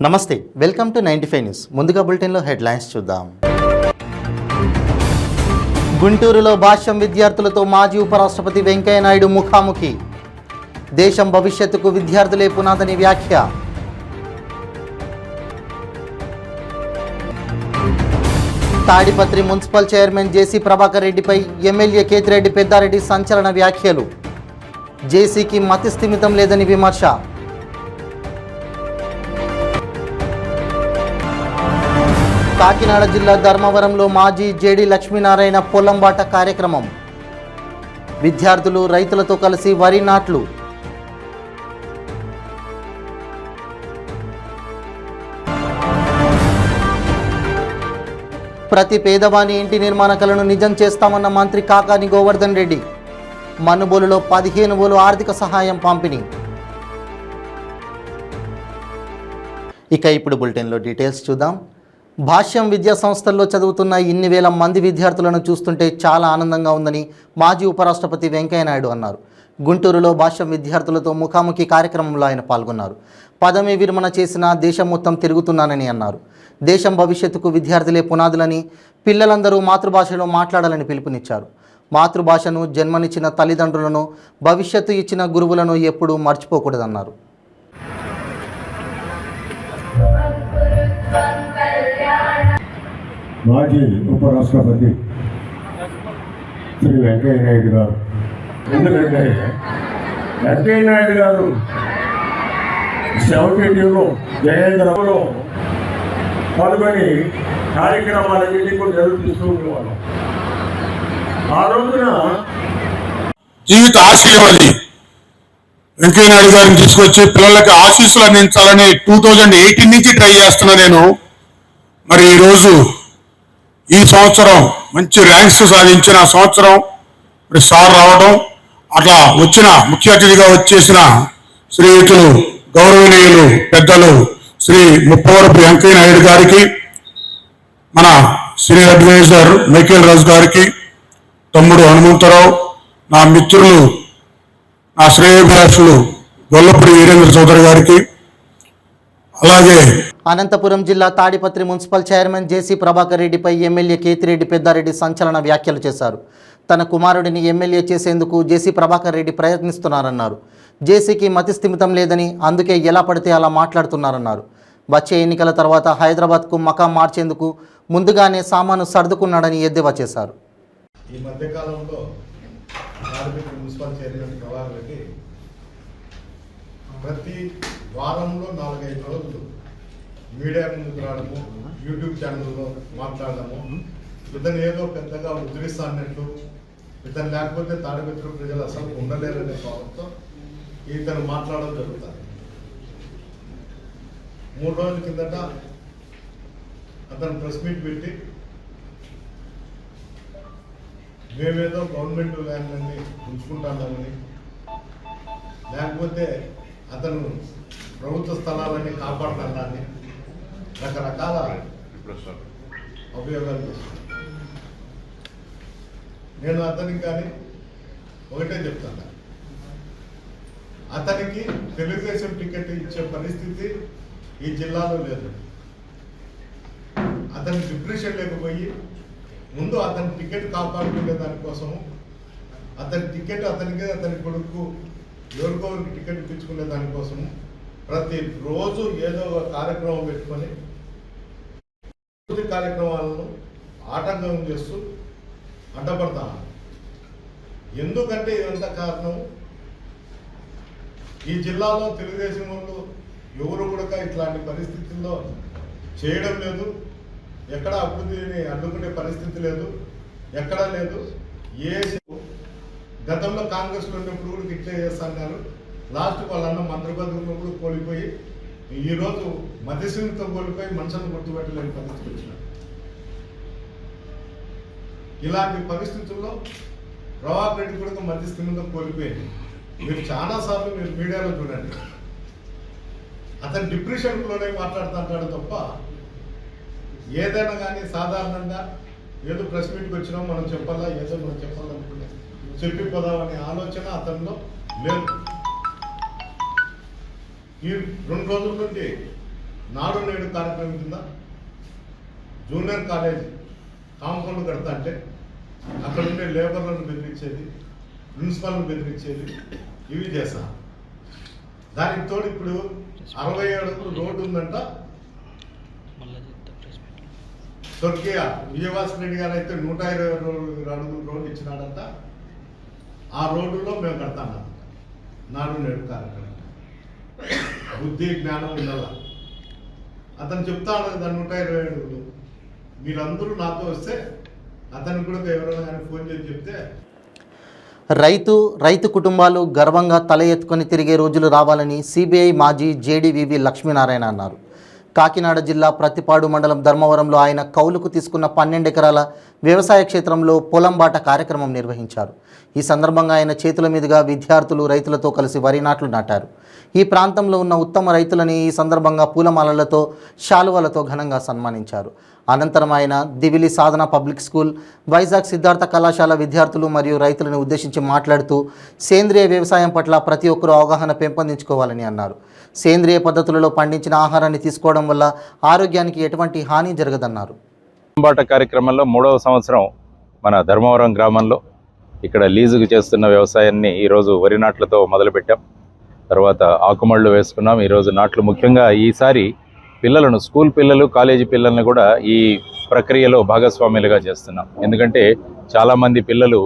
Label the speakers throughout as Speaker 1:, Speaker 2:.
Speaker 1: నమస్తే, welcome to 95 news. ముందుగా బులెటిన్లో హెడ్లైన్స్ చూద్దాం. గుంటూరులో భాష్యం విద్యార్థులతో మాజీ ఉపరాష్ట్రపతి వెంకయ్యనాయుడు ముఖాముఖి. దేశం భవిష్యత్తుకు విద్యార్థులే పునాదని వ్యాఖ్య. తాడిపత్రి మున్సిపల్ చైర్మన్ జేసీ ప్రభాకర్ రెడ్డిపై ఎమ్మెల్యే కేతిరెడ్డి పెద్దారెడ్డి సంచలన వ్యాఖ్యలు. జేసీకి మతి స్థిమితం లేదని విమర్శ. కాకినాడ జిల్లా ధర్మవరంలో మాజీ జేడీ లక్ష్మీనారాయణ పొలంబాట కార్యక్రమం. విద్యార్థులు రైతులతో కలిసి వరి నాట్లు. ప్రతి పేదవాని ఇంటి నిర్మాణ కలను నిజం చేస్తామన్న మంత్రి కాకాని గోవర్ధన్ రెడ్డి. మనుబోలులో 15,000 ఆర్థిక సహాయం పంపిణీ. ఇక ఇప్పుడు బులెటిన్లో డీటెయిల్స్ చూద్దాం. భాష్యం విద్యా సంస్థల్లో చదువుతున్న ఇన్ని వేల మంది విద్యార్థులను చూస్తుంటే చాలా ఆనందంగా ఉందని మాజీ ఉపరాష్ట్రపతి వెంకయ్యనాయుడు అన్నారు. గుంటూరులో భాష్యం విద్యార్థులతో ముఖాముఖి కార్యక్రమంలో ఆయన పాల్గొన్నారు. పదవి విరమణ చేసిన దేశం మొత్తం తిరుగుతున్నానని అన్నారు. దేశం భవిష్యత్తుకు విద్యార్థులే పునాదులని, పిల్లలందరూ మాతృభాషలో మాట్లాడాలని పిలుపునిచ్చారు. మాతృభాషను జన్మనిచ్చిన తల్లిదండ్రులను, భవిష్యత్తు ఇచ్చిన గురువులను ఎప్పుడూ మర్చిపోకూడదన్నారు.
Speaker 2: మాజీ ఉపరాష్ట్రపతి శ్రీ వెంకయ్యనాయుడు గారు, ఎందుకంటే వెంకయ్యనాయుడు గారు 72లో జయేంద్రలో పాల్గొని కార్యక్రమాలన్నింటినీ కూడా జరుగుతూ ఉండేవాళ్ళం. ఆ రోజున
Speaker 3: జీవిత ఆశయం అది వెంకయ్యనాయుడు గారిని తీసుకొచ్చి పిల్లలకి ఆశీస్సులు అందించాలని 2018 నుంచి ట్రై చేస్తున్నా నేను. మరి ఈరోజు ఈ సంవత్సరం మంచి ర్యాంక్స్ సాధించిన సంవత్సరం మరి సార్ రావడం, అట్లా వచ్చిన ముఖ్య అతిథిగా వచ్చేసిన శ్రీయుతులు గౌరవనీయులు పెద్దలు శ్రీ ముప్పవరపు వెంకయ్యనాయుడు గారికి, మన సీనియర్ అడ్వైజర్ మైకేల్ రాజు గారికి, తమ్ముడు హనుమంతరావు, నా మిత్రులు, నా శ్రేయోభిలాషులు గొల్లపూడి వీరేంద్ర చౌదరి గారికి, అలాగే
Speaker 1: అనంతపురం జిల్లా తాడిపత్రి మున్సిపల్ చైర్మన్ జేసీ ప్రభాకర్ రెడ్డిపై ఎమ్మెల్యే కేతిరెడ్డి పెద్దారెడ్డి సంచలన వ్యాఖ్యలు చేశారు. తన కుమారుడిని ఎమ్మెల్యే చేసేందుకు జేసీ ప్రభాకర్ రెడ్డి ప్రయత్నిస్తున్నారన్నారు. జేసీకి మతి స్థిమితం లేదని, అందుకే ఎలా పడితే అలా మాట్లాడుతున్నారన్నారు. వచ్చే ఎన్నికల తర్వాత హైదరాబాద్కు మకాం మార్చేందుకు ముందుగానే సామాను సర్దుకున్నాడని ఎద్దేవా చేశారు.
Speaker 4: ఈ మధ్యకాలంలో తాడిపత్రి మున్సిపల్ చైర్మన్ ప్రభాకర్ రెడ్డి ప్రతి వారంలో 4-5 రోజులు మీడియా ముందుకు రావడము, యూట్యూబ్ ఛానల్లో మాట్లాడడము, ఇతను ఏదో పెద్దగా ఉద్ధరిస్తాన్నట్టు, ఇతను లేకపోతే తాడిపత్రి ప్రజలు అసలు ఉండలేరనే భావంతో ఇతను మాట్లాడడం జరుగుతుంది. 3 రోజుల కిందట అతను ప్రెస్ మీట్ పెట్టి మేమేదో గవర్నమెంట్ ల్యాండ్లన్నీ ఉంచుకుంటామని, లేకపోతే అతను ప్రభుత్వ స్థలాలన్నీ కాపాడుతాడని రకరకాల అభియోగాలు చేస్తున్నాను. నేను అతనికి కానీ ఒకటే చెప్తాను, అతనికి తెలుగుదేశం టికెట్ ఇచ్చే పరిస్థితి ఈ జిల్లాలో లేదు. అతని డిప్రెషన్ లేకపోయి ముందు అతని టికెట్ కాపాడుకునే దానికోసము, అతని టికెట్ అతనికి, అతని కొడుకు ఎవరికో టికెట్ ఇప్పించుకునే దానికోసము ప్రతిరోజు ఏదో ఒక కార్యక్రమం పెట్టుకొని కార్యక్రమాలను ఆటంకం చేస్తూ అడ్డపడతాను. ఎందుకంటే ఇదంతా కారణం, ఈ జిల్లాలో తెలుగుదేశం వాళ్ళు ఎవరు కూడా ఇట్లాంటి పరిస్థితుల్లో చేయడం లేదు. ఎక్కడ అభివృద్ధిని అడ్డుకునే పరిస్థితి లేదు, ఎక్కడా లేదు. ఏ గతంలో కాంగ్రెస్లో ఉన్నప్పుడు కూడా ఇట్లే చేస్తున్నారు. లాస్ట్ వాళ్ళన్న మంత్రి పదవుల్లో కూడా కోల్పోయి ఈరోజు మధ్యస్థితితో కోల్పోయి మనుషులను గుర్తుపెట్టలేని పరిస్థితి వచ్చినారు. ఇలాంటి పరిస్థితుల్లో ప్రభాకర్ రెడ్డి కూడా మధ్యస్థితితో కోల్పోయింది. మీరు చాలాసార్లు మీరు మీడియాలో చూడండి, అతను డిప్రెషన్లోనే మాట్లాడుతుంటాడు తప్ప ఏదైనా కానీ సాధారణంగా ఏదో ప్రెస్ మీట్కి వచ్చినాం మనం చెప్పాలా, ఏదో మనం చెప్పాలనుకునే చెప్పిపోదామనే ఆలోచన అతనిలో లేదు. ఈ 2 రోజుల నుండి నాడు నేడు కార్యక్రమం కింద జూనియర్ కాలేజ్ కాంపౌండ్ కడతా అంటే అక్కడ ఉండే లేబర్లను బెదిరించేది, ప్రిన్సిపాల్ని బెదిరించేది ఇవి చేస్తా. దానికి తోడు ఇప్పుడు 67 అడుగులు రోడ్డు ఉందంట. స్వర్గీయ విజయవాస రెడ్డి గారు అయితే 120 అడుగులు రోడ్డు ఇచ్చినాడంట. ఆ రోడ్డులో మేము కడతాం నాడు నేడు కార్యక్రమం. బుద్ధి జ్ఞానం ఉండాల. అతను చెప్తా ఉన్నది దాన్ని 120 అడుగులు. మీరందరూ నాతో వస్తే అతనికి కూడా ఎవరైనా కానీ ఫోన్ చేసి చెప్తే
Speaker 1: రైతు కుటుంబాలు గర్వంగా తల ఎత్తుకొని తిరిగే రోజులు రావాలని సిబిఐ మాజీ జేడీవీవీ లక్ష్మీనారాయణ అన్నారు. కాకినాడ జిల్లా ప్రతిపాడు మండలం ధర్మవరంలో ఆయన కౌలుకు తీసుకున్న 12 ఎకరాల వ్యవసాయ క్షేత్రంలో పొలం బాట కార్యక్రమం నిర్వహించారు. ఈ సందర్భంగా ఆయన చేతుల మీదుగా విద్యార్థులు రైతులతో కలిసి వరి నాట్లు నాటారు. ఈ ప్రాంతంలో ఉన్న ఉత్తమ రైతులని ఈ సందర్భంగా పూలమాలలతో శాలువలతో ఘనంగా సన్మానించారు. అనంతరం ఆయన దివిలి సాధన పబ్లిక్ స్కూల్, వైజాగ్ సిద్ధార్థ కళాశాల విద్యార్థులు మరియు రైతులను ఉద్దేశించి మాట్లాడుతూ సేంద్రియ వ్యవసాయం పట్ల ప్రతి ఒక్కరూ అవగాహన పెంపొందించుకోవాలని అన్నారు. సేంద్రియ పద్ధతులలో పండించిన ఆహారాన్ని తీసుకోవడం వల్ల ఆరోగ్యానికి ఎటువంటి హాని జరగదన్నారు.
Speaker 5: బాట కార్యక్రమంలో 3వ సంవత్సరం మన ధర్మవరం గ్రామంలో ఇక్కడ లీజుకు చేస్తున్న వ్యవసాయాన్ని ఈరోజు వరి నాట్లతో మొదలుపెట్టాం. తర్వాత ఆకుమళ్ళు వేసుకున్నాం. ఈరోజు నాట్లు ముఖ్యంగా ఈసారి పిల్లలను, స్కూల్ పిల్లలు, కాలేజీ పిల్లల్ని కూడా ఈ ప్రక్రియలో భాగస్వాములుగా చేస్తున్నాం. ఎందుకంటే చాలామంది పిల్లలు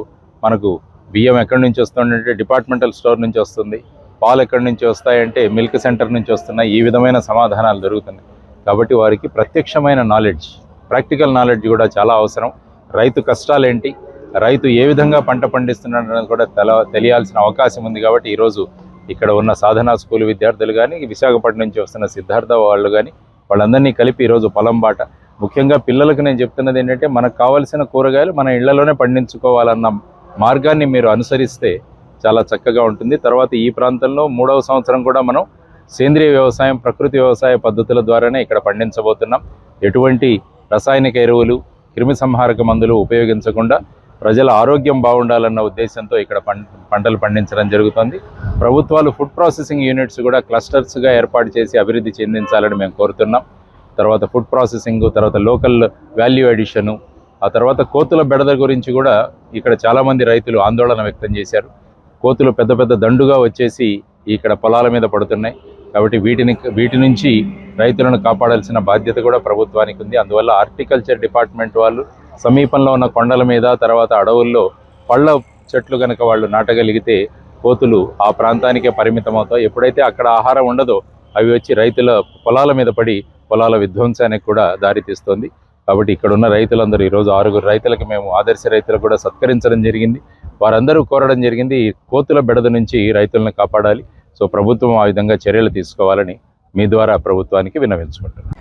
Speaker 5: మనకు బియ్యం ఎక్కడి నుంచి వస్తుందంటే డిపార్ట్మెంటల్ స్టోర్ నుంచి వస్తుంది, పాలు ఎక్కడి నుంచి వస్తాయంటే మిల్క్ సెంటర్ నుంచి వస్తున్నాయి. ఈ విధమైన సమాధానాలు దొరుకుతున్నాయి. కాబట్టి వారికి ప్రత్యక్షమైన నాలెడ్జ్, ప్రాక్టికల్ నాలెడ్జ్ కూడా చాలా అవసరం. రైతు కష్టాలేంటి, రైతు ఏ విధంగా పంట పండిస్తున్నాడని కూడా తెలియాల్సిన అవకాశం ఉంది. కాబట్టి ఈరోజు ఇక్కడ ఉన్న సాధనా స్కూల్ విద్యార్థులు కానీ, విశాఖపట్నం నుంచి వస్తున్న సిద్ధార్థ వాళ్ళు కానీ, వాళ్ళందరినీ కలిపి ఈరోజు పొలం బాట. ముఖ్యంగా పిల్లలకు నేను చెప్తున్నది ఏంటంటే, మనకు కావాల్సిన కూరగాయలు మన ఇళ్లలోనే పండించుకోవాలన్న మార్గాన్ని మీరు అనుసరిస్తే చాలా చక్కగా ఉంటుంది. తర్వాత ఈ ప్రాంతంలో 3వ సంవత్సరం కూడా మనం సేంద్రియ వ్యవసాయం, ప్రకృతి వ్యవసాయ పద్ధతుల ద్వారానే ఇక్కడ పండించబోతున్నాం. ఎటువంటి రసాయనిక ఎరువులు, క్రిమి సంహారక మందులు ఉపయోగించకుండా ప్రజల ఆరోగ్యం బాగుండాలన్న ఉద్దేశంతో ఇక్కడ పంటలు పండించడం జరుగుతుంది. ప్రభుత్వాలు ఫుడ్ ప్రాసెసింగ్ యూనిట్స్ కూడా క్లస్టర్స్గా ఏర్పాటు చేసి అభివృద్ధి చెందించాలని మేము కోరుతున్నాం. తర్వాత ఫుడ్ ప్రాసెసింగ్, తర్వాత లోకల్ వాల్యూ అడిషను, ఆ తర్వాత కోతుల బెడద గురించి కూడా ఇక్కడ చాలామంది రైతులు ఆందోళన వ్యక్తం చేశారు. కోతులు పెద్ద పెద్ద దండుగా వచ్చేసి ఇక్కడ పొలాల మీద పడుతున్నాయి. కాబట్టి వీటి నుంచి రైతులను కాపాడాల్సిన బాధ్యత కూడా ప్రభుత్వానికి ఉంది. అందువల్ల హార్టికల్చర్ డిపార్ట్మెంట్ వాళ్ళు సమీపంలో ఉన్న కొండల మీద, తర్వాత అడవుల్లో పళ్ళ చెట్లు కనుక వాళ్ళు నాటగలిగితే కోతులు ఆ ప్రాంతానికే పరిమితం అవుతాయి. ఎప్పుడైతే అక్కడ ఆహారం ఉండదో అవి వచ్చి రైతుల పొలాల మీద పడి పొలాల విధ్వంసానికి కూడా దారితీస్తుంది. కాబట్టి ఇక్కడ ఉన్న రైతులందరూ ఈరోజు 6 రైతులకు మేము ఆదర్శ రైతులకు కూడా సత్కరించడం జరిగింది. వారందరూ కోరడం జరిగింది, ఈ కోతుల బెడద నుంచి రైతులను కాపాడాలి. సో ప్రభుత్వం ఆ విధంగా చర్యలు తీసుకోవాలని మీ ద్వారా ప్రభుత్వానికి విన్నవించుకుంటున్నాను.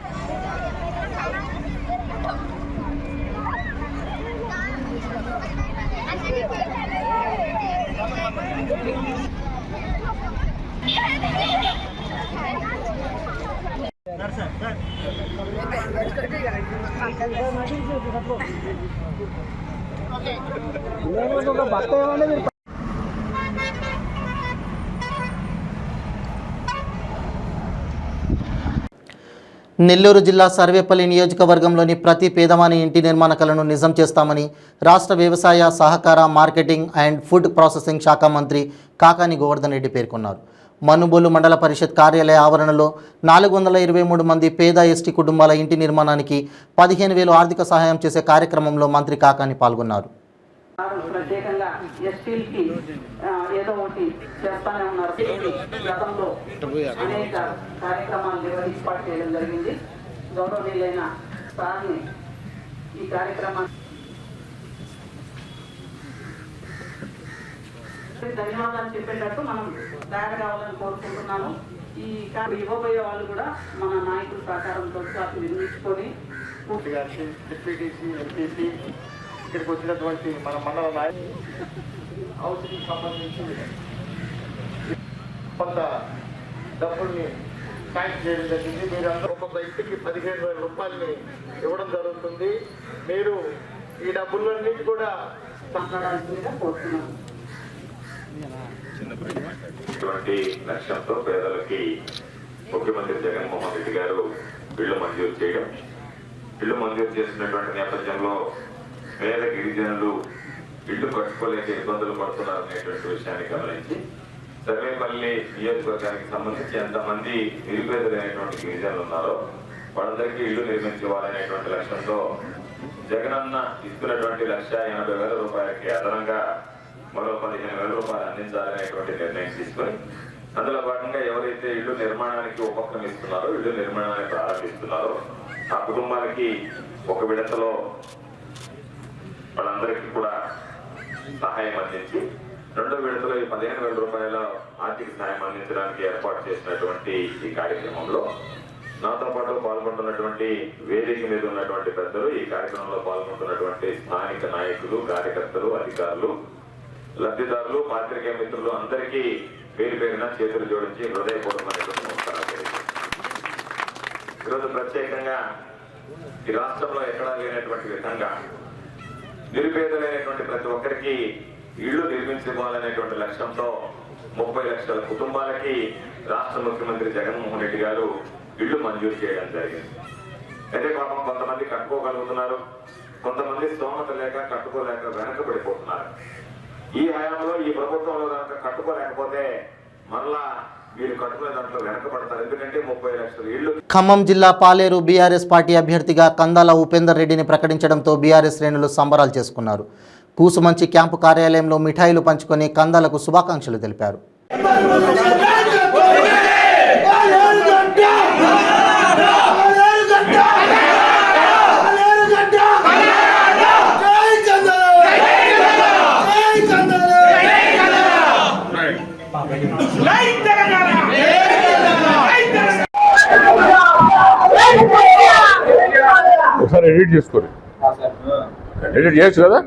Speaker 1: నెల్లూరు జిల్లా సర్వేపల్లి నియోజకవర్గంలోని ప్రతి పేదవాని ఇంటి నిర్మాణ కలను నిజం చేస్తామని రాష్ట్ర వ్యవసాయ, సహకార, మార్కెటింగ్ అండ్ ఫుడ్ ప్రాసెసింగ్ శాఖ మంత్రి కాకాని గోవర్ధన్ రెడ్డి పేర్కొన్నారు. మనుబోలు మండల పరిషత్ కార్యాలయ ఆవరణలో 423 మంది పేద ఎస్టీ కుటుంబాల ఇంటి నిర్మాణానికి 15,000 ఆర్థిక సహాయం చేసే కార్యక్రమంలో మంత్రి కాకాని పాల్గొన్నారు.
Speaker 6: ప్రత్యేకంగా ఎస్టీలకి ఏదో ఒకటి చేస్తానే ఉన్నారు. గతంలో అనేక కార్యక్రమాలు ఏర్పాటు చేయడం జరిగింది. గౌరవనీయులైన సార్ని ఈ కార్యక్రమాన్ని ధన్యవాదాలు చెప్పేటట్టు మనం తయారు కావాలని కోరుకుంటున్నాను. ఈ ఇవ్వబోయే వాళ్ళు కూడా మన నాయకుల సహకారంతో నిర్మించుకొని
Speaker 2: ఇక్కడికి వచ్చినటువంటి మన మండల నాయకులు హౌసింగ్ సంబంధించి కొంత డబ్బుల్ని శాంక్షన్ చేయడం జరిగింది. మీరు అందరూ కొంత ఇంటికి 15,000 రూపాయలని ఇవ్వడం జరుగుతుంది. మీరు ఈ డబ్బులన్నిటి కూడా
Speaker 6: మాట్లాడాల్సిందిగా కోరుతున్నాను.
Speaker 7: ఇటువంటి లక్ష్యంతో పేదలకి ముఖ్యమంత్రి జగన్మోహన్ రెడ్డి గారు ఇళ్లు మంజూరు చేయడం, ఇళ్లు మంజూరు చేసినటువంటి నేపథ్యంలో పేద గిరిజనులు ఇళ్లు కట్టుకోలేక ఇబ్బందులు పడుతున్నారనేటువంటి విషయాన్ని గమనించి సర్వేపల్లి నియోజకవర్గానికి సంబంధించి ఎంతమంది నిరుపేదలైనటువంటి గిరిజనులు ఉన్నారో వాళ్ళందరికీ ఇళ్లు నిర్మించుకోవాలనేటువంటి లక్ష్యంతో జగనన్న ఇస్తున్నటువంటి 1,80,000 రూపాయలకి అదనంగా మరో 15,000 రూపాయలు అందించాలనేటువంటి నిర్ణయం తీసుకొని అందులో భాగంగా ఎవరైతే ఇళ్లు నిర్మాణానికి ఉపక్రమిస్తున్నారో, ఇళ్లు నిర్మాణాన్ని ప్రారంభిస్తున్నారో ఆ కుటుంబాలకి ఒక విడతలో వాళ్ళందరికీ కూడా సహాయం అందించి రెండో విడతలో ఈ 15,000 రూపాయల ఆర్థిక సహాయం అందించడానికి ఏర్పాటు చేసినటువంటి ఈ కార్యక్రమంలో నాతో పాటు పాల్గొంటున్నటువంటి వేదిక మీద ఉన్నటువంటి పెద్దలు, ఈ కార్యక్రమంలో పాల్గొంటున్నటువంటి స్థానిక నాయకులు, కార్యకర్తలు, అధికారులు, లబ్ధిదారులు, పాత్రికేయ మిత్రులు అందరికీ పేరు పేరున చేతులు జోడించి హృదయపూర్వకమైనటువంటి నమస్కారాలు తెలియజేస్తున్నాను. ఈరోజు ప్రత్యేకంగా ఈ రాష్ట్రంలో ఎక్కడా లేనటువంటి విధంగా నిరుపేదలైనటువంటి ప్రతి ఒక్కరికి ఇళ్లు నిర్మించుకోవాలనేటువంటి లక్ష్యంతో 30 లక్షల కుటుంబాలకి రాష్ట్ర ముఖ్యమంత్రి జగన్మోహన్ రెడ్డి గారు ఇళ్లు మంజూరు చేయడం జరిగింది. అయితే పాపం కొంతమంది కట్టుకోగలుగుతున్నారు, కొంతమంది స్తోమత లేక కట్టుకోలేక వెనకబడిపోతున్నారు. ఈ హయాంలో ఈ ప్రభుత్వంలో కనుక కట్టుకోలేకపోతే మరలా వీళ్ళు కట్టుకునే దాంట్లో వెనకబడతారు. ఎందుకంటే 30 లక్షల ఇళ్లు.
Speaker 1: ఖమ్మం జిల్లా పాలేరు బీఆర్ఎస్ పార్టీ అభ్యర్థిగా కందాల ఉపేందర్ రెడ్డిని ప్రకటించడంతో బీఆర్ఎస్ శ్రేణులు సంబరాలు చేసుకున్నారు. కూసుమంచి క్యాంపు కార్యాలయంలో మిఠాయిలు పంచుకొని కందాలకు శుభాకాంక్షలు తెలిపారు.
Speaker 3: ఒకసారి ఎడిట్ చేసుకోండి, ఎడిట్ చేయొచ్చు కదా.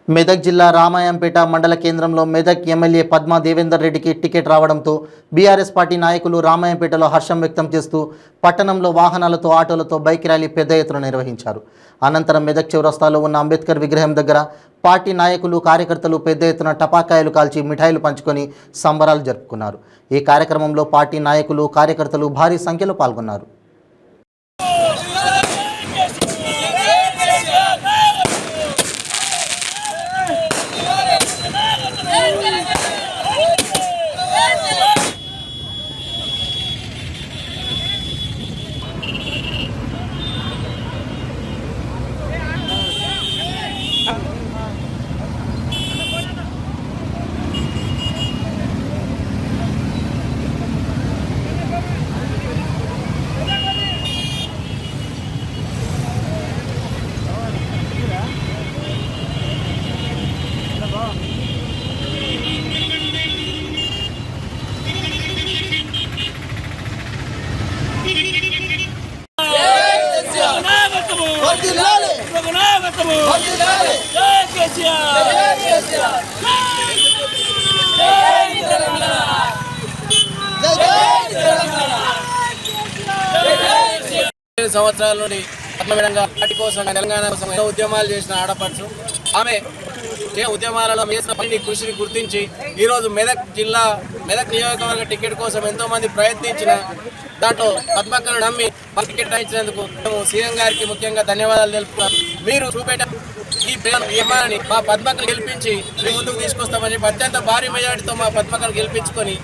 Speaker 3: మెదక్ జిల్లా రామాయంపేట మండల కేంద్రంలో మెదక్ ఎమ్మెల్యే పద్మా దేవేందర్ రెడ్డికి టికెట్ రావడంతో బీఆర్ఎస్ పార్టీ నాయకులు రామాయంపేటలో హర్షం వ్యక్తం చేస్తూ పట్టణంలో వాహనాలతో, ఆటోలతో బైక్ ర్యాలీ పెద్ద ఎత్తున నిర్వహించారు. అనంతరం మెదక్ చౌరస్తాలో ఉన్న అంబేద్కర్ విగ్రహం దగ్గర పార్టీ నాయకులు, కార్యకర్తలు పెద్ద ఎత్తున టపాకాయలు కాల్చి మిఠాయిలు పంచుకొని సంబరాలు జరుపుకున్నారు. ఈ కార్యక్రమంలో పార్టీ నాయకులు, కార్యకర్తలు భారీ సంఖ్యలో పాల్గొన్నారు.
Speaker 8: సంవత్సరాల నుండి పద్మవిధంగా పార్టీ కోసం, తెలంగాణ కోసం ఎన్నో ఉద్యమాలు చేసిన ఆడపడుచు ఆమె ఉద్యమాలలో చేసిన పని కృషిని గుర్తించి ఈరోజు మెదక్ నియోజకవర్గ టికెట్ కోసం ఎంతో మంది ప్రయత్నించిన దాంట్లో పద్మక్కను నమ్మి టికెట్ ఇచ్చినందుకు మేము సీఎం గారికి ముఖ్యంగా ధన్యవాదాలు తెలుపుతున్నాం. మీరు చూపేట ఈ విమానాన్ని మా పద్మక్కను గెలిపించి మీ ముందుకు తీసుకొస్తామని చెప్పి అత్యంత భారీ మెజారిటీతో మా పద్మక్కను గెలిపించుకొని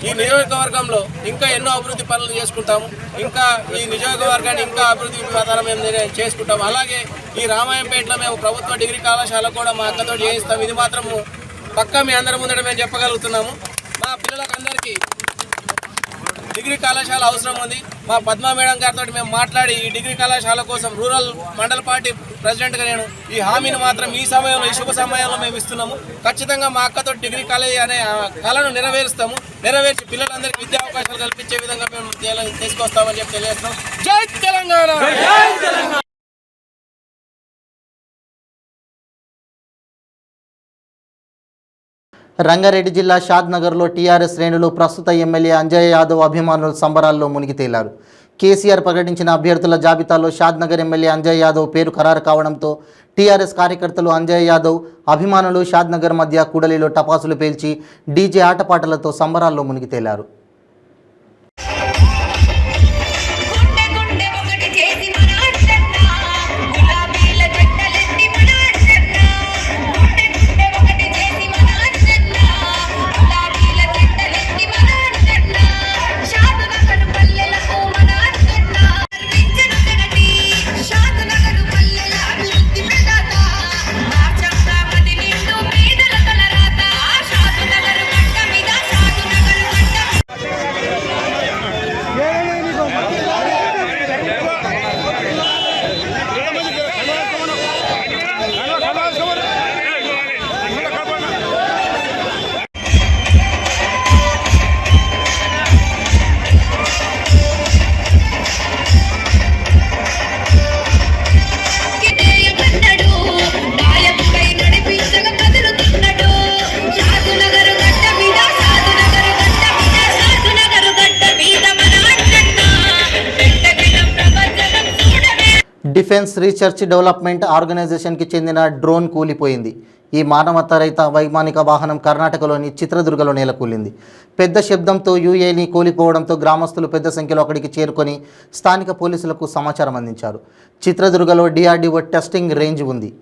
Speaker 8: ఈ నియోజకవర్గంలో ఇంకా ఎన్నో అభివృద్ధి పనులు చేసుకుంటాము. ఇంకా ఈ నియోజకవర్గాన్ని ఇంకా అభివృద్ధి ప్రధానం మేము చేసుకుంటాము. అలాగే ఈ రామాయంపేటలో మేము ప్రభుత్వ డిగ్రీ కళాశాల కూడా మా అక్కతో చేయిస్తాం. ఇది మాత్రము పక్కా మీ అందరి ముందట మేము చెప్పగలుగుతున్నాము. మా పిల్లలకు అందరికీ డిగ్రీ కళాశాల అవసరం ఉంది. మా పద్మా మేడం గారితో మేము మాట్లాడి ఈ డిగ్రీ కళాశాల కోసం రూరల్ మండల పార్టీ ప్రెసిడెంట్గా నేను ఈ హామీని మాత్రం ఈ సమయంలో, ఈ శుభ సమయంలో మేము ఇస్తున్నాము. ఖచ్చితంగా మా అక్కతో డిగ్రీ కాలేజీ అనే కళను నెరవేరుస్తాము. నెరవేర్చి పిల్లలందరికీ విద్యా అవకాశాలు కల్పించే విధంగా మేము తీసుకొస్తామని చెప్పి తెలియజేస్తాం. జై తెలంగాణ.
Speaker 3: రంగారెడ్డి జిల్లా షాద్నగర్లో టీఆర్ఎస్ శ్రేణులు ప్రస్తుత ఎమ్మెల్యే అంజయ్ యాదవ్ అభిమానుల సంబరాల్లో మునిగి తేలారు. కేసీఆర్ ప్రకటించిన అభ్యర్థుల జాబితాలో షాద్నగర్ ఎమ్మెల్యే అంజయ్ యాదవ్ పేరు ఖరారు కావడంతో టీఆర్ఎస్ కార్యకర్తలు అంజయ్ యాదవ్ అభిమానులు షాద్నగర్ మధ్య కూడలిలో టపాసులు పేల్చి డీజే ఆటపాటలతో సంబరాల్లో మునిగి తేలారు. డిఫెన్స్ రీసెర్చ్ డెవలప్మెంట్ ఆర్గనైజేషన్కి చెందిన డ్రోన్ కూలిపోయింది. ఈ మానవతారహిత వైమానిక వాహనం కర్ణాటకలోని చిత్రదుర్గలో నేలకూలింది. పెద్ద శబ్దంతో యూఏని కూలిపోవడంతో గ్రామస్తులు పెద్ద సంఖ్యలో అక్కడికి చేరుకొని స్థానిక పోలీసులకు సమాచారం అందించారు. చిత్రదుర్గలో డిఆర్డీఓ టెస్టింగ్ రేంజ్ ఉంది.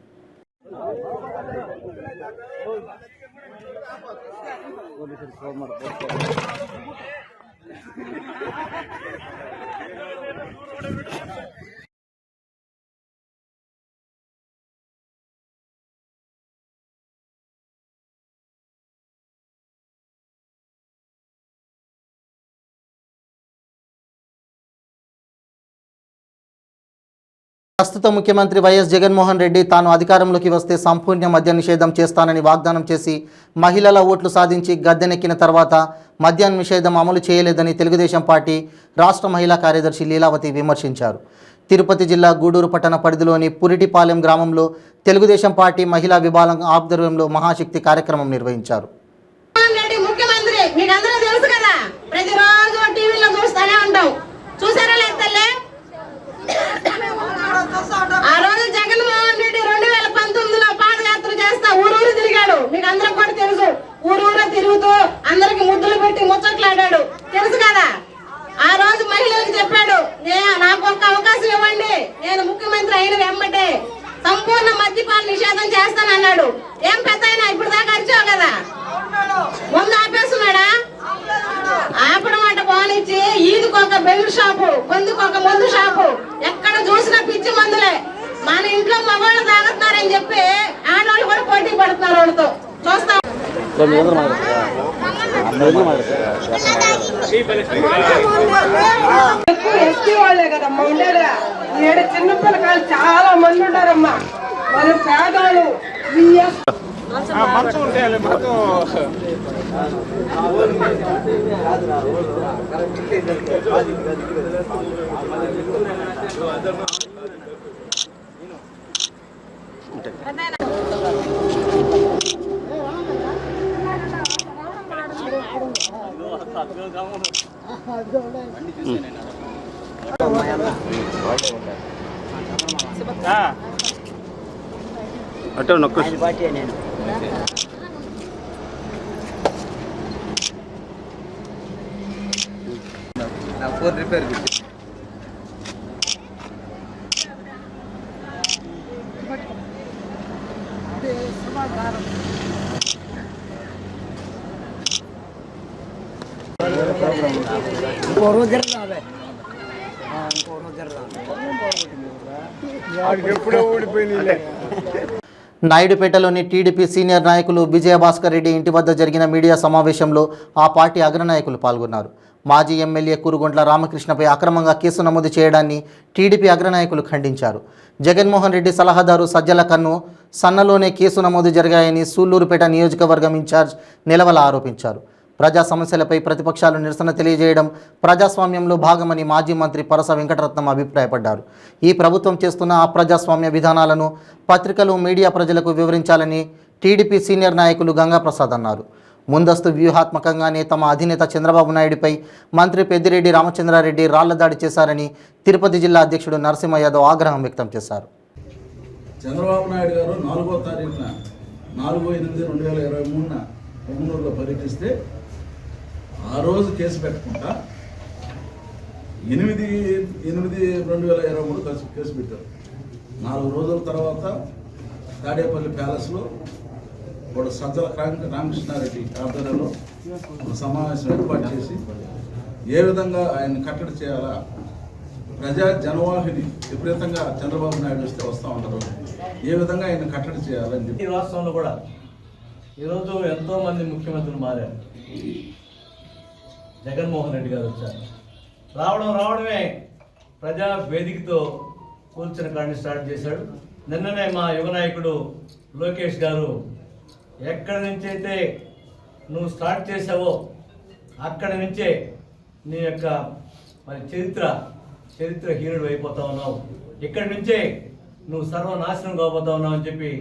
Speaker 3: ప్రస్తుత ముఖ్యమంత్రి వైఎస్ జగన్మోహన్ రెడ్డి తాను అధికారంలోకి వస్తే సంపూర్ణ మద్య నిషేధం చేస్తానని వాగ్దానం చేసి మహిళల ఓట్లు సాధించి గద్దెనెక్కిన తర్వాత మద్య నిషేధం అమలు చేయలేదని తెలుగుదేశం పార్టీ రాష్ట్ర మహిళా కార్యదర్శి లీలావతి విమర్శించారు. తిరుపతి జిల్లా గూడూరు పట్టణ పరిధిలోని పురిటిపాలెం గ్రామంలో తెలుగుదేశం పార్టీ మహిళా విభాగం ఆధ్వర్యంలో మహాశక్తి కార్యక్రమం నిర్వహించారు.
Speaker 9: ఆ రోజు జగన్మోహన్ రెడ్డి 2019లో పాదయాత్ర చేస్తా ఊరూరు తిరిగాడు. మీకు అందరికి కూడా తెలుసు. ఊరూరు తిరుగుతూ అందరికి ముద్దులు పెట్టి ముచ్చట్లాడాడు, తెలుసు కదా. ఆ రోజు మహిళలకు చెప్పాడు, నాకు ఒక అవకాశం ఇవ్వండి, నేను ముఖ్యమంత్రి అయిన వెంబటే సంపూర్ణ మద్యపాన నిషేధం చేస్తానన్నాడు. ఏం పెద్ద అయినా ఇప్పుడు దాకా అరిచావు కదా, ముందు ఆపేస్తున్నాడా? ఆపడం అంట పోనిచ్చి ఈదుకు ఒక బెల్ట్ షాపు, మందుకు ఒక మందు షాపు, ఎక్కడ చూసినా పిచ్చి మందులే. మన ఇంట్లో మగవాళ్ళు తాగుతున్నారని చెప్పి ఆడవాళ్ళు కూడా పోటీ పడుతున్నారు వాళ్ళతో. చూస్తాం.
Speaker 10: ఎస్టీ వాళ్ళే కదమ్మా ఉండేది. ఏడు చిన్న పిల్లకాయలు చాలా మంది ఉంటారమ్మా. వాళ్ళు పేదవాళ్ళు.
Speaker 11: అటు నొక్కు నేను నా ఫోన్ రిపేర్
Speaker 1: నాయుడుపేటలోని టీడీపీ సీనియర్ నాయకులు విజయభాస్కర్ రెడ్డి ఇంటి వద్ద జరిగిన మీడియా సమావేశంలో ఆ పార్టీ అగ్రనాయకులు పాల్గొన్నారు. మాజీ ఎమ్మెల్యే కురుగుంట్ల రామకృష్ణపై అక్రమంగా కేసు నమోదు చేయడాన్ని టీడీపీ అగ్రనాయకులు ఖండించారు. జగన్మోహన్ రెడ్డి సలహాదారు సజ్జల కన్ను సన్నలోనే కేసు నమోదు జరిగాయని సూళ్లూరుపేట నియోజకవర్గం ఇన్ఛార్జ్ నిలవల ఆరోపించారు. ప్రజా సమస్యలపై ప్రతిపక్షాలు నిరసన తెలియజేయడం ప్రజాస్వామ్యంలో భాగమని మాజీ మంత్రి పరస వెంకటరత్నం అభిప్రాయపడ్డారు. ఈ ప్రభుత్వం చేస్తున్న అప్రజాస్వామ్య విధానాలను పత్రికలు, మీడియా ప్రజలకు వివరించాలని టీడీపీ సీనియర్ నాయకులు గంగాప్రసాద్ అన్నారు. ముందస్తు వ్యూహాత్మకంగానే తమ అధినేత చంద్రబాబు నాయుడిపై మంత్రి పెద్దిరెడ్డి రామచంద్రారెడ్డి రాళ్ల దాడి చేశారని తిరుపతి జిల్లా అధ్యక్షుడు నరసింహ యాదవ్ ఆగ్రహం వ్యక్తం చేశారు.
Speaker 12: చంద్రబాబు నాయుడు గారు 4వ తారీఖున 4/8/2023 పొంగనూరులో పర్యటిస్తే ఆ రోజు కేసు పెట్టకుండా 8/8/2023 కేసు పెట్టారు. 4 రోజుల తర్వాత తాడేపల్లి ప్యాలెస్లో ఇప్పుడు సజ్జల రామకృష్ణారెడ్డి ఆధ్వర్యంలో సమావేశం ఏర్పాటు చేసి ఏ విధంగా ఆయన కట్టడి చేయాలా, ప్రజా జనవాహిని విపరీతంగా చంద్రబాబు నాయుడు వస్తూ ఉంటారు, ఏ విధంగా ఆయన కట్టడి చేయాలని చెప్పి
Speaker 13: ఈ రాష్ట్రంలో కూడా ఈరోజు ఎంతోమంది ముఖ్యమంత్రులు మారారు. జగన్మోహన్ రెడ్డి గారు వచ్చారు. రావడమే ప్రజా వేదికతో కూర్చుని కాడిని స్టార్ట్ చేశాడు. నిన్ననే మా యువ నాయకుడు లోకేష్ గారు ఎక్కడి నుంచి అయితే నువ్వు స్టార్ట్ చేసావో అక్కడి నుంచే నీ యొక్క మరి చరిత్రహీనుడు అయిపోతా ఉన్నావు, ఇక్కడి నుంచే నువ్వు సర్వనాశనం కాబోతా ఉన్నావు అని చెప్పి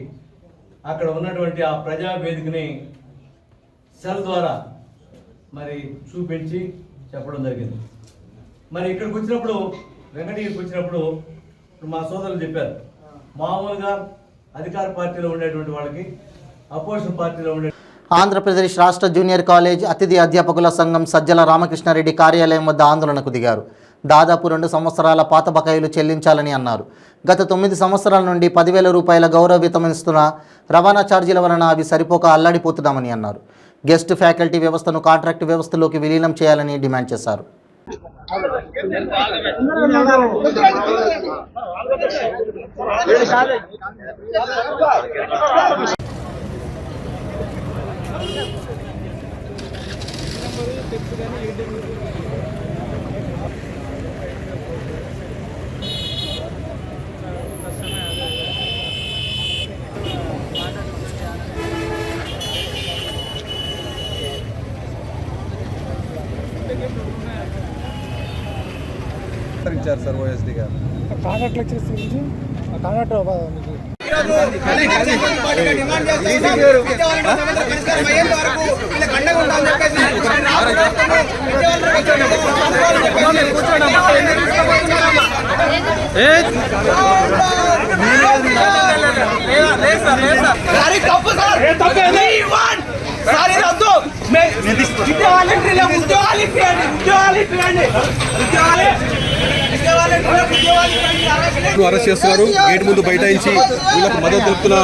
Speaker 13: అక్కడ ఉన్నటువంటి ఆ ప్రజా వేదికని సెల్ ద్వారా మరి చూపించి చెప్పడం జరిగింది. మరి ఇక్కడికి వచ్చినప్పుడు వెంకటగిరికి వచ్చినప్పుడు మా సోదరులు చెప్పారు, మామూలుగా అధికార పార్టీలో ఉండేటువంటి వాళ్ళకి అపోజిషన్ పార్టీలో ఉండే
Speaker 1: ఆంధ్రప్రదేశ్ రాష్ట్ర జూనియర్ కాలేజ్ అతిథి అధ్యాపకుల సంఘం సజ్జల రామకృష్ణారెడ్డి కార్యాలయం వద్ద ఆందోళనకు దిగారు. దాదాపు 2 సంవత్సరాల పాత బకాయిలు చెల్లించాలని అన్నారు. గత 9 సంవత్సరాల నుండి 10,000 రూపాయల గౌరవ వేతనం ఇస్తున్న రవాణా ఛార్జీల వలన అవి సరిపోక అల్లాడిపోతున్నామని అన్నారు. గెస్ట్ ఫ్యాకల్టీ వ్యవస్థను కాంట్రాక్టు వ్యవస్థలోకి విలీనం చేయాలని డిమాండ్ చేశారు.
Speaker 11: సార్ ఓఎస్డి గారు
Speaker 14: కాంట్రాక్ట్ లెక్చర్స్ గురించి కాంట్రాక్ట్
Speaker 11: అరెస్ట్ చేస్తున్నారు. గేట్ ముందు బైఠాయించి వీళ్ళకు మద్దతు తెలుపుతున్న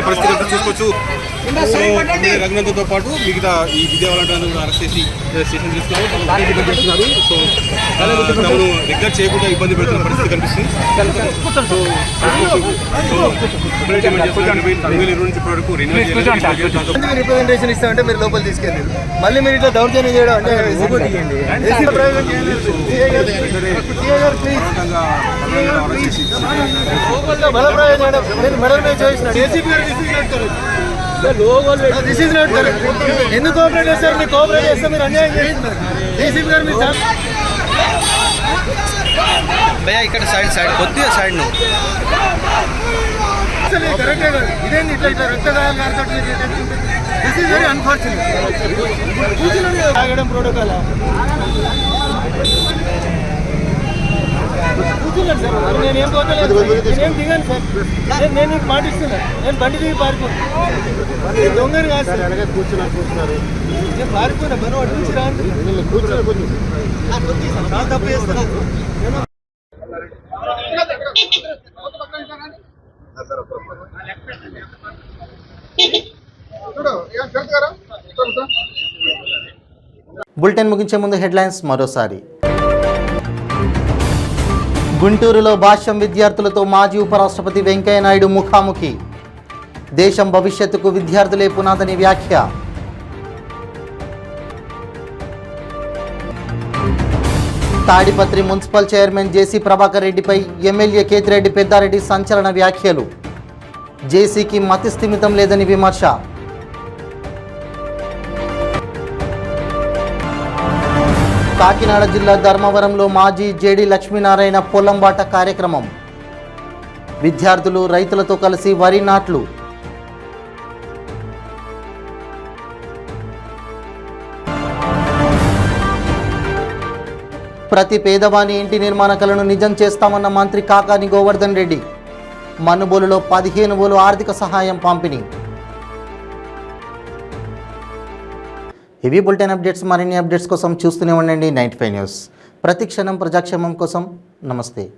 Speaker 11: పరిస్థితి చూసుకోవచ్చు. రఘునందన్తో పాటు మిగతా ఈ విద్యావాలంటూ అరెస్ట్ చేసి స్టేషన్ తీసుకున్నారు. సో తమను రిగ్రెట్ చేయకుండా ఇబ్బంది పెడుతున్న పరిస్థితి కనిపిస్తుంది.
Speaker 14: రిప్రజెంటేషన్ ఇస్తామంటే మీరు లోపల తీసుకెళ్ళారు, మళ్ళీ మీరు ఇట్లా దౌర్జన్యం చేయడం అంటే ఎందుకు కోఆపరేట్ చేస్తారు? మీరు కోఆపరేట్ చేస్తే మీరు అన్యాయం చేస్తున్నారు. డీసీపీ గారు మీరు
Speaker 11: భయ్యా ఇక్కడ సైడ్ కొద్దిగా సైడ్ ను
Speaker 14: అసలు కరెక్టే కాదు. ఇదేంటి ఇట్లా రక్తగాయాలు కారుతాడు? This is very unfortunate. తాగడం ప్రోటోకాల్ కూర్చున్నాను సార్. నేనేం పోతలేదు, నేనేం దిగాను సార్. నేను నీకు పాటిస్తున్నా. నేను బండి దిగి పారిపోను. దొంగని కాదు సార్. కూర్చున్నారు నేను పారిపోయినా మనం అటు నుంచి రాను. తప్పు చేస్తున్నా.
Speaker 1: బులెటిన్ ముగించే ముందు హెడ్లైన్స్ మరోసారి. గుంటూరులో భాష్యం విద్యార్థులతో మాజీ ఉపరాష్ట్రపతి వెంకయ్యనాయుడు ముఖాముఖి. దేశం భవిష్యత్తుకు విద్యార్థులే పునాదని వ్యాఖ్య. తాడిపత్రి మున్సిపల్ చైర్మన్ జేసీ ప్రభాకర్ రెడ్డిపై ఎమ్మెల్యే కేతిరెడ్డి పెద్దారెడ్డి సంచలన వ్యాఖ్యలు. జేసీకి మతి స్థిమితం లేదని విమర్శ. కాకినాడ జిల్లా ధర్మవరంలో మాజీ జేడీ లక్ష్మీనారాయణ పొలంబాట కార్యక్రమం. విద్యార్థులు రైతులతో కలిసి వరి నాట్లు. ప్రతి పేదవాని ఇంటి నిర్మాణ కలను నిజం చేస్తామన్న మంత్రి కాకాని గోవర్ధన్ రెడ్డి. మనుబోలులో 15 ఆర్థిక సహాయం పంపిణీ. ఇవి బులెటిన్ అప్డేట్స్. మరిన్ని అప్డేట్స్ కోసం చూస్తూనే ఉండండి 95 న్యూస్. ప్రతి క్షణం ప్రజాక్షేమం కోసం. నమస్తే.